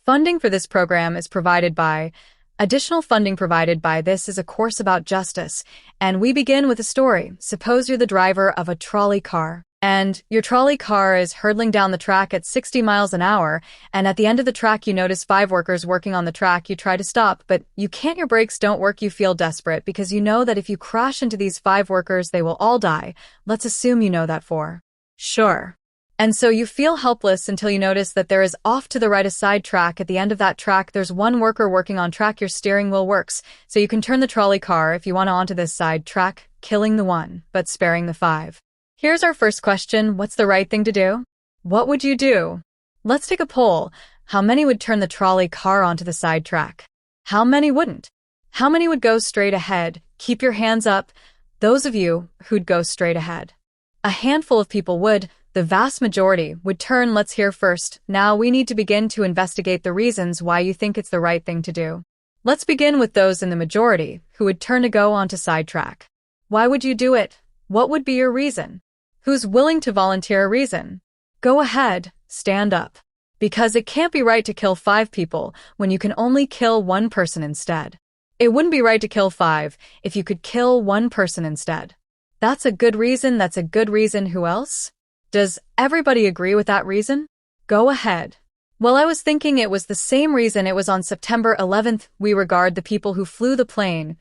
Funding for this program is provided by Additional funding provided by this is a course about justice, and we begin with a story. Suppose you're the driver of a trolley car, and your trolley car is hurtling down the track at 60 miles an hour, and at the end of the track you notice 5 workers working on the track. You try to stop, but you can't. Your brakes don't work. You feel desperate because you know that if you crash into these 5 workers, they will all die. Let's assume you know that for sure. And so you feel helpless until you notice that there is off to the right a side track. At the end of that track, there's 1 worker working on track. Your steering wheel works, so you can turn the trolley car if you want onto this side track, killing the 1, but sparing the 5. Here's our first question. What's the right thing to do? What would you do? Let's take a poll. How many would turn the trolley car onto the side track? How many wouldn't? How many would go straight ahead? Keep your hands up. Those of you who'd go straight ahead. A handful of people would. The vast majority would turn. Let's hear first. Now we need to begin to investigate the reasons why you think it's the right thing to do. Let's begin with those in the majority who would turn to go onto sidetrack. Why would you do it? What would be your reason? Who's willing to volunteer a reason? Go ahead, stand up. Because it can't be right to kill 5 people when you can only kill 1 person instead. It wouldn't be right to kill 5 if you could kill 1 person instead. That's a good reason. That's a good reason. Who else? Does everybody agree with that reason? Go ahead. Well, I was thinking it was the same reason. It was on September 11th. We regard the people who flew the plane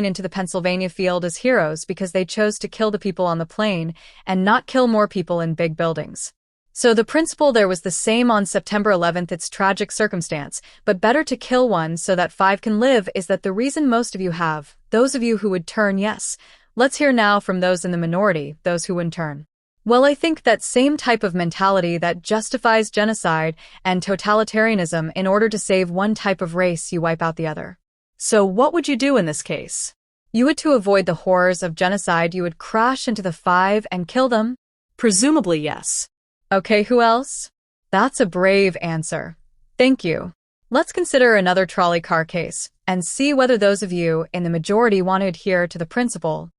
into the Pennsylvania field as heroes because they chose to kill the people on the plane and not kill more people in big buildings. So the principle there was the same on September 11th. It's tragic circumstance, but better to kill 1 so that 5 can live. Is that the reason most of you have? Those of you who would turn, yes. Let's hear now from those in the minority, those who wouldn't turn. Well, I think that same type of mentality that justifies genocide and totalitarianism. In order to save 1 type of race, you wipe out the other. So what would you do in this case? You would, to avoid the horrors of genocide, you would crash into the 5 and kill them? Presumably, yes. Okay, who else? That's a brave answer. Thank you. Let's consider another trolley car case and see whether those of you in the majority want to adhere to the principle.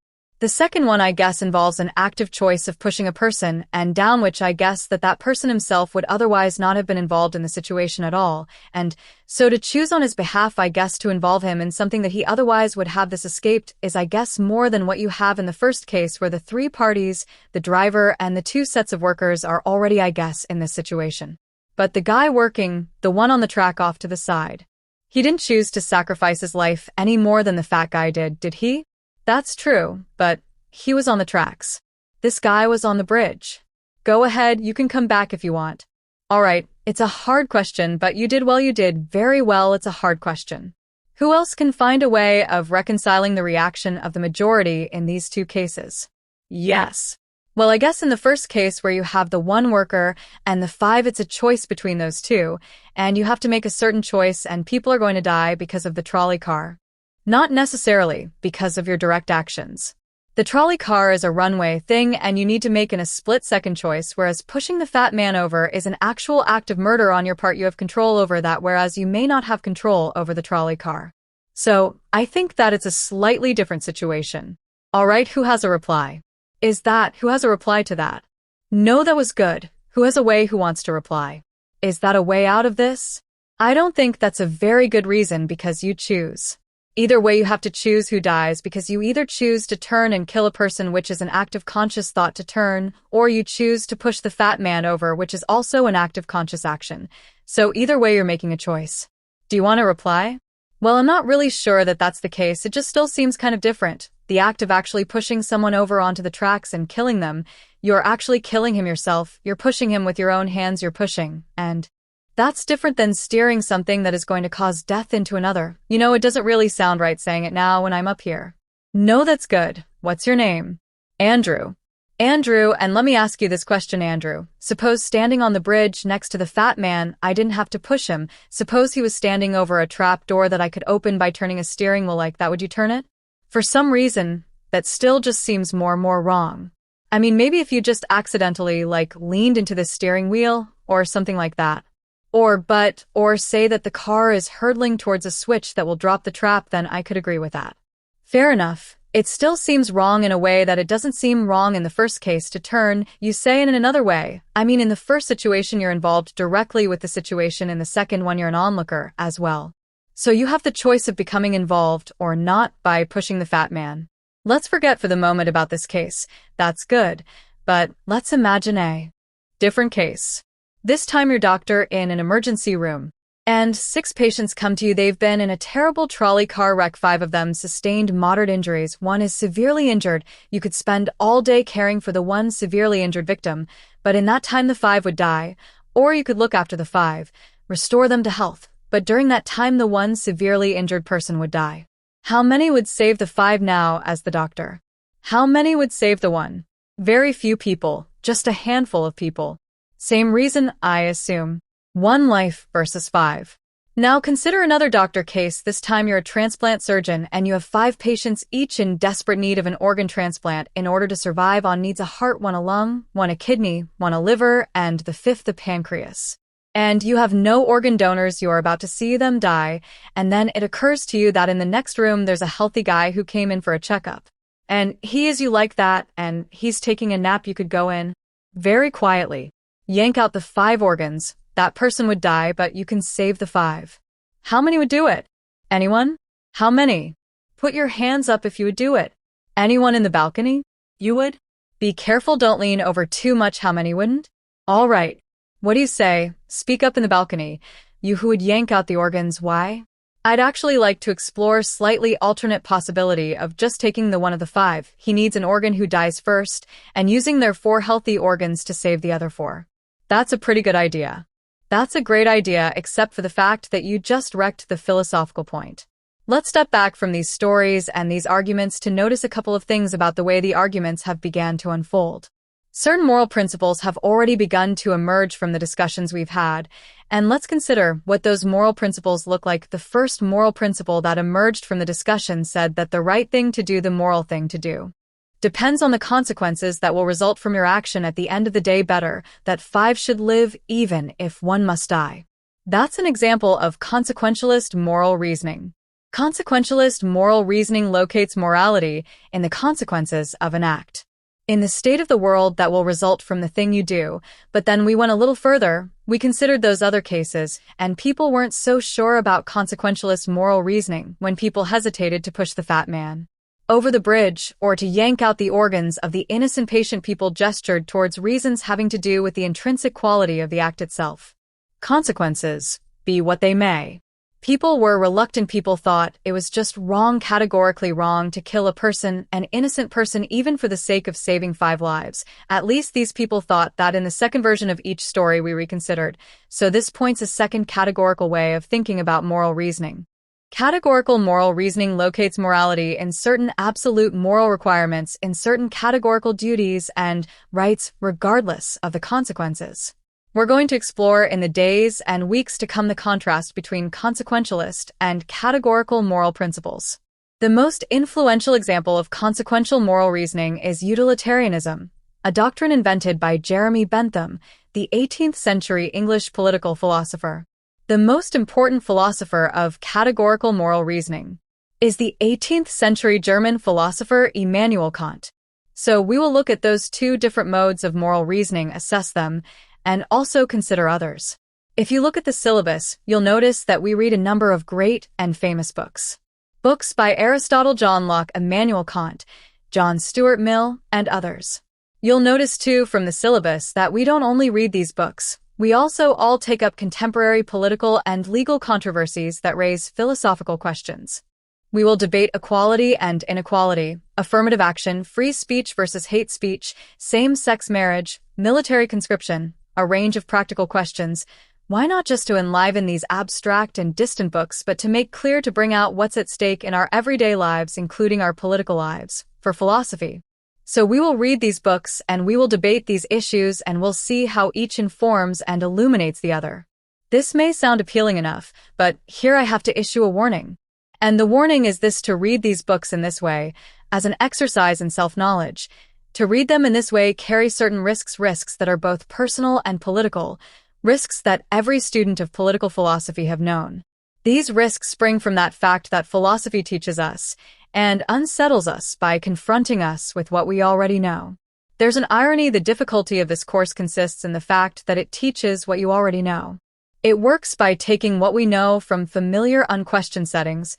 The second one, I guess, involves an active choice of pushing a person and down, which I guess that person himself would otherwise not have been involved in the situation at all, and so to choose on his behalf, I guess, to involve him in something that he otherwise would have this escaped is, I guess, more than what you have in the first case where the 3 parties, the driver and the 2 sets of workers are already, I guess, in this situation. But the guy working, the one on the track off to the side, he didn't choose to sacrifice his life any more than the fat guy did he? That's true, but he was on the tracks. This guy was on the bridge. Go ahead, you can come back if you want. All right, it's a hard question, but you did well. You did very well. It's a hard question. Who else can find a way of reconciling the reaction of the majority in these 2 cases? Yes. Well, I guess in the first case where you have the 1 worker and the 5, it's a choice between those 2, and you have to make a certain choice, and people are going to die because of the trolley car. Not necessarily because of your direct actions. The trolley car is a runway thing and you need to make a split-second choice, whereas pushing the fat man over is an actual act of murder on your part. You have control over that, whereas you may not have control over the trolley car. So, I think that it's a slightly different situation. All right, who has a reply? Who has a reply to that? No, that was good. Who has a way? Who wants to reply? Is that a way out of this? I don't think that's a very good reason because you choose. Either way, you have to choose who dies because you either choose to turn and kill a person, which is an act of conscious thought to turn, or you choose to push the fat man over, which is also an act of conscious action. So either way, you're making a choice. Do you want to reply? Well, I'm not really sure that that's the case. It just still seems kind of different. The act of actually pushing someone over onto the tracks and killing them, you're actually killing him yourself. You're pushing him with your own hands. You're pushing, and that's different than steering something that is going to cause death into another. You know, it doesn't really sound right saying it now when I'm up here. No, that's good. What's your name? Andrew. Andrew, and let me ask you this question, Andrew. Suppose standing on the bridge next to the fat man, I didn't have to push him. Suppose he was standing over a trap door that I could open by turning a steering wheel like that. Would you turn it? For some reason, that still just seems more and more wrong. I mean, maybe if you just accidentally, leaned into the steering wheel or something like that. Or say that the car is hurtling towards a switch that will drop the trap, then I could agree with that. Fair enough. It still seems wrong in a way that it doesn't seem wrong in the first case to turn, you say, in another way. I mean, in the first situation, you're involved directly with the situation. In the second one, you're an onlooker as well. So you have the choice of becoming involved or not by pushing the fat man. Let's forget for the moment about this case. That's good. But let's imagine a different case. This time your doctor in an emergency room. And 6 patients come to you. They've been in a terrible trolley car wreck. 5 of them sustained moderate injuries. 1 is severely injured. You could spend all day caring for the 1 severely injured victim, but in that time the 5 would die. Or you could look after the 5, restore them to health, but during that time the 1 severely injured person would die. How many would save the 5 now as the doctor? How many would save the 1? Very few people, just a handful of people. Same reason, I assume. 1 life versus 5. Now consider another doctor case. This time you're a transplant surgeon and you have 5 patients, each in desperate need of an organ transplant in order to survive. On needs a heart, 1 a lung, 1 a kidney, 1 a liver, and the 5th a pancreas. And you have no organ donors. You're about to see them die, and then it occurs to you that in the next room there's a healthy guy who came in for a checkup. And he is you like that, and he's taking a nap. You could go in very quietly, yank out the 5 organs. That person would die, but you can save the 5. How many would do it? Anyone? How many? Put your hands up if you would do it. Anyone in the balcony? You would? Be careful, don't lean over too much. How many wouldn't? All right. What do you say? Speak up in the balcony. You who would yank out the organs, why? I'd actually like to explore slightly alternate possibility of just taking the 1 of the 5. He needs an organ who dies first, and using their 4 healthy organs to save the other 4. That's a pretty good idea. That's a great idea, except for the fact that you just wrecked the philosophical point. Let's step back from these stories and these arguments to notice a couple of things about the way the arguments have begun to unfold. Certain moral principles have already begun to emerge from the discussions we've had, and let's consider what those moral principles look like. The first moral principle that emerged from the discussion said that the right thing to do, the moral thing to do, depends on the consequences that will result from your action at the end of the day. Better that 5 should live even if 1 must die. That's an example of consequentialist moral reasoning. Consequentialist moral reasoning locates morality in the consequences of an act, in the state of the world that will result from the thing you do. But then we went a little further. We considered those other cases, and people weren't so sure about consequentialist moral reasoning when people hesitated to push the fat man over the bridge, or to yank out the organs of the innocent patient. People gestured towards reasons having to do with the intrinsic quality of the act itself. Consequences, be what they may. People were reluctant. People thought it was just wrong, categorically wrong, to kill a person, an innocent person, even for the sake of saving 5 lives. At least these people thought that. In the second version of each story we reconsidered. So this points a second categorical way of thinking about moral reasoning. Categorical moral reasoning locates morality in certain absolute moral requirements, in certain categorical duties and rights, regardless of the consequences. We're going to explore in the days and weeks to come the contrast between consequentialist and categorical moral principles. The most influential example of consequential moral reasoning is utilitarianism, a doctrine invented by Jeremy Bentham, the 18th century English political philosopher. The most important philosopher of categorical moral reasoning is the 18th century German philosopher Immanuel Kant. So we will look at those 2 different modes of moral reasoning, assess them, and also consider others. If you look at the syllabus, you'll notice that we read a number of great and famous books. Books by Aristotle, John Locke, Immanuel Kant, John Stuart Mill, and others. You'll notice too from the syllabus that we don't only read these books. We also all take up contemporary political and legal controversies that raise philosophical questions. We will debate equality and inequality, affirmative action, free speech versus hate speech, same-sex marriage, military conscription, a range of practical questions. Why not just to enliven these abstract and distant books, but to make clear, to bring out what's at stake in our everyday lives, including our political lives, for philosophy? So we will read these books and we will debate these issues and we'll see how each informs and illuminates the other. This may sound appealing enough, but here I have to issue a warning. And the warning is this: to read these books in this way, as an exercise in self-knowledge, to read them in this way carry certain risks that are both personal and political, risks that every student of political philosophy have known. These risks spring from that fact that philosophy teaches us, and unsettles us by confronting us with what we already know. There's an irony. The difficulty of this course consists in the fact that it teaches what you already know. It works by taking what we know from familiar, unquestioned settings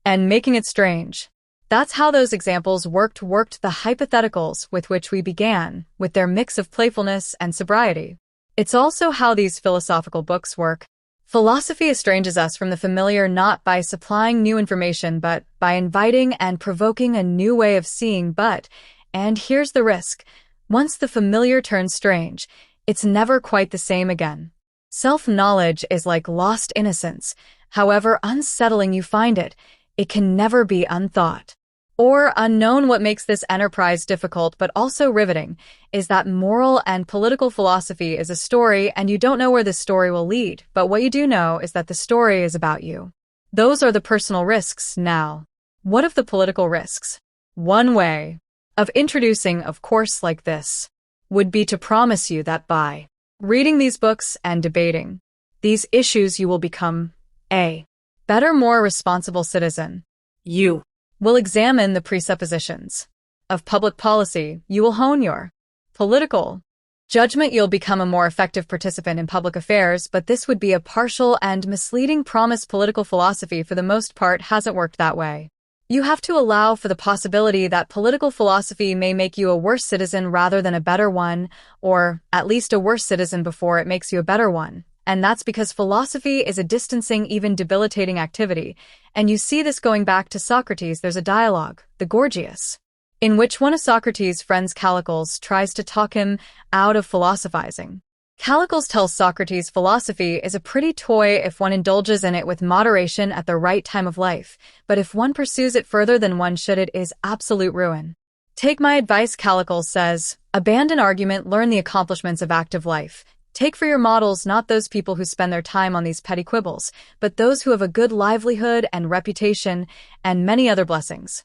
and making it strange. That's how those examples worked the hypotheticals with which we began, with their mix of playfulness and sobriety. It's also how these philosophical books work. Philosophy estranges us from the familiar not by supplying new information, but by inviting and provoking a new way of seeing. And here's the risk. Once the familiar turns strange, it's never quite the same again. Self-knowledge is like lost innocence. However unsettling you find it, it can never be unthought or unknown. What makes this enterprise difficult but also riveting is that moral and political philosophy is a story, and you don't know where this story will lead, but what you do know is that the story is about you. Those are the personal risks. Now, what of the political risks? One way of introducing a course like this would be to promise you that by reading these books and debating these issues, you will become a better, more responsible citizen. You will examine the presuppositions of public policy. You will hone your political judgment. You'll become a more effective participant in public affairs, but this would be a partial and misleading promise. Political philosophy, for the most part, hasn't worked that way. You have to allow for the possibility that political philosophy may make you a worse citizen rather than a better one, or at least a worse citizen before it makes you a better one. And that's because philosophy is a distancing, even debilitating activity. And you see this going back to Socrates. There's a dialogue, the Gorgias, in which one of Socrates' friends, Callicles, tries to talk him out of philosophizing. Callicles tells Socrates philosophy is a pretty toy if one indulges in it with moderation at the right time of life, but if one pursues it further than one should, it is absolute ruin. Take my advice, Callicles says. Abandon argument, learn the accomplishments of active life. Take for your models not those people who spend their time on these petty quibbles, but those who have a good livelihood and reputation and many other blessings.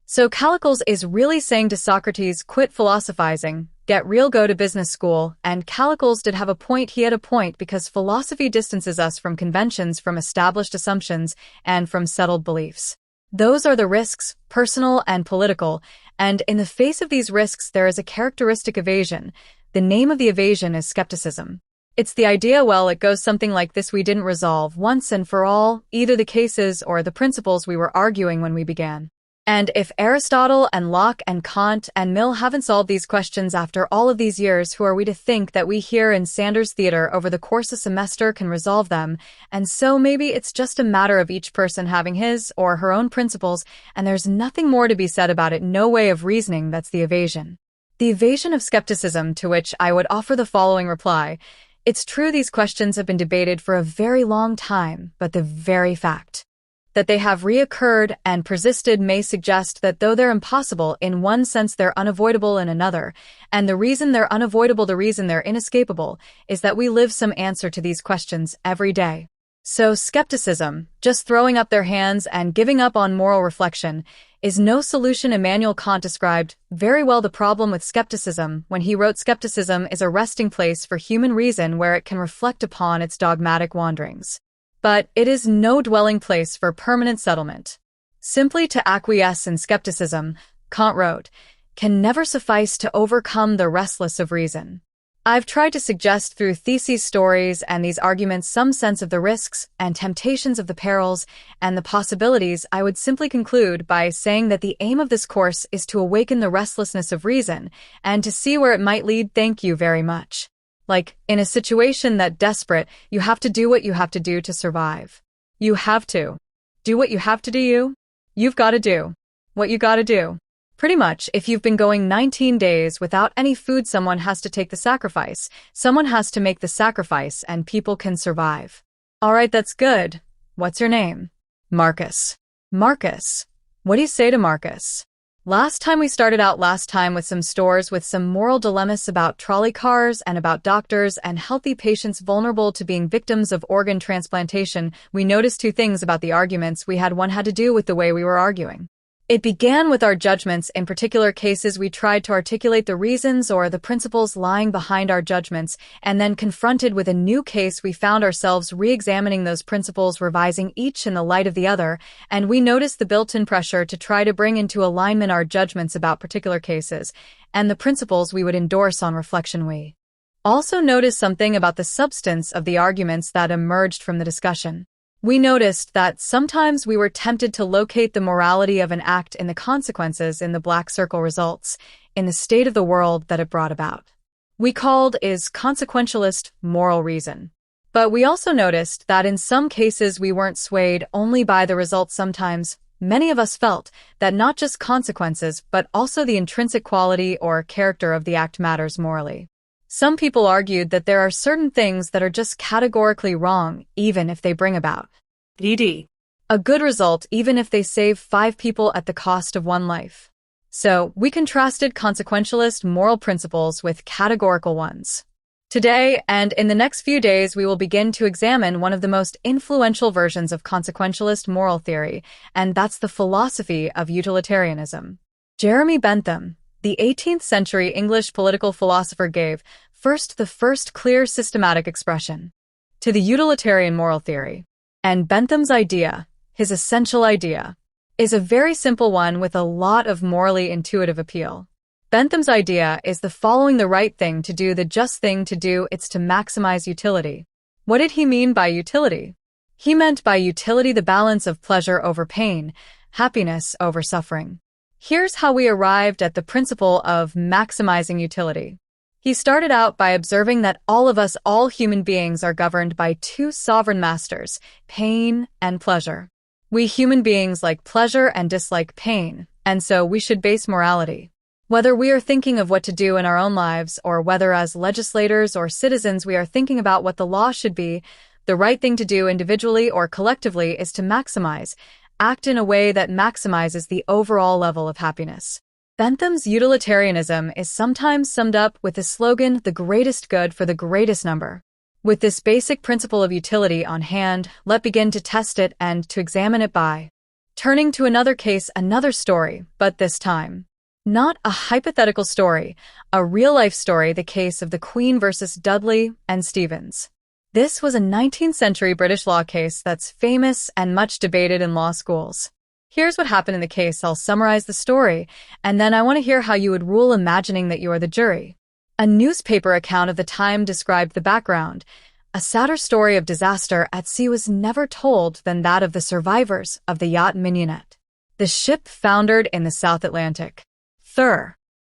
So Callicles is really saying to Socrates, quit philosophizing, get real, go to business school. And Callicles did have a point. He had a point, because philosophy distances us from conventions, from established assumptions, and from settled beliefs. Those are the risks, personal and political, and in the face of these risks there is a characteristic evasion. The name of the evasion is skepticism. It's the idea, well, it goes something like this: we didn't resolve once and for all either the cases or the principles we were arguing when we began. And if Aristotle and Locke and Kant and Mill haven't solved these questions after all of these years, who are we to think that we here in Sanders Theater over the course of a semester can resolve them? And so maybe it's just a matter of each person having his or her own principles, and there's nothing more to be said about it, no way of reasoning. That's the evasion. The evasion of skepticism, to which I would offer the following reply. It's true these questions have been debated for a very long time, but the very fact that they have reoccurred and persisted may suggest that though they're impossible in one sense, they're unavoidable in another. And the reason they're unavoidable, the reason they're inescapable, is that we live some answer to these questions every day. So skepticism, just throwing up their hands and giving up on moral reflection, is no solution. Immanuel Kant described very well the problem with skepticism when he wrote, "Skepticism is a resting place for human reason where it can reflect upon its dogmatic wanderings. But it is no dwelling place for permanent settlement. Simply to acquiesce in skepticism," Kant wrote, "can never suffice to overcome the restless of reason." I've tried to suggest through theses, stories, and these arguments some sense of the risks and temptations of the perils and the possibilities. I would simply conclude by saying that the aim of this course is to awaken the restlessness of reason and to see where it might lead. Thank you very much. Like, in a situation that desperate, you have to do what you have to do to survive. You have to do what you have to do. You've got to do what you got to do. Pretty much, if you've been going 19 days without any food, someone has to take the sacrifice. Someone has to make the sacrifice, and people can survive. All right, that's good. What's your name? Marcus. Marcus. What do you say to Marcus? Last time we started out with some stores with some moral dilemmas about trolley cars and about doctors and healthy patients vulnerable to being victims of organ transplantation. We noticed two things about the arguments we had. One had to do with the way we were arguing. It began with our judgments. In particular cases, we tried to articulate the reasons or the principles lying behind our judgments, and then confronted with a new case, we found ourselves re-examining those principles, revising each in the light of the other, and we noticed the built-in pressure to try to bring into alignment our judgments about particular cases, and the principles we would endorse on reflection. We also noticed something about the substance of the arguments that emerged from the discussion. We noticed that sometimes we were tempted to locate the morality of an act in the consequences in the black circle results, in the state of the world that it brought about. We called is consequentialist moral reason. But we also noticed that in some cases we weren't swayed only by the results. Sometimes, many of us felt that not just consequences but also the intrinsic quality or character of the act matters morally. Some people argued that there are certain things that are just categorically wrong, even if they bring about a good result, even if they save 5 people at the cost of 1 life. So, we contrasted consequentialist moral principles with categorical ones. Today, and in the next few days, we will begin to examine one of the most influential versions of consequentialist moral theory, and that's the philosophy of utilitarianism. Jeremy Bentham, the 18th century English political philosopher, gave the first clear systematic expression to the utilitarian moral theory. And Bentham's idea, his essential idea, is a very simple one with a lot of morally intuitive appeal. Bentham's idea is the following: the right thing to do, the just thing to do, it's to maximize utility. What did he mean by utility? He meant by utility the balance of pleasure over pain, happiness over suffering. Here's how we arrived at the principle of maximizing utility. He started out by observing that all of us, all human beings, are governed by 2 sovereign masters, pain and pleasure. We human beings like pleasure and dislike pain, and so we should base morality. Whether we are thinking of what to do in our own lives, or whether as legislators or citizens we are thinking about what the law should be, the right thing to do individually or collectively is to maximize, act in a way that maximizes the overall level of happiness. Bentham's utilitarianism is sometimes summed up with the slogan, the greatest good for the greatest number. With this basic principle of utility on hand, let's begin to test it and to examine it by turning to another case, another story, but this time, not a hypothetical story, a real-life story, the case of the Queen versus Dudley and Stevens. This was a 19th century British law case that's famous and much debated in law schools. Here's what happened in the case. I'll summarize the story, and then I want to hear how you would rule, imagining that you are the jury. A newspaper account of the time described the background. A sadder story of disaster at sea was never told than that of the survivors of the yacht Mignonette. The ship foundered in the South Atlantic.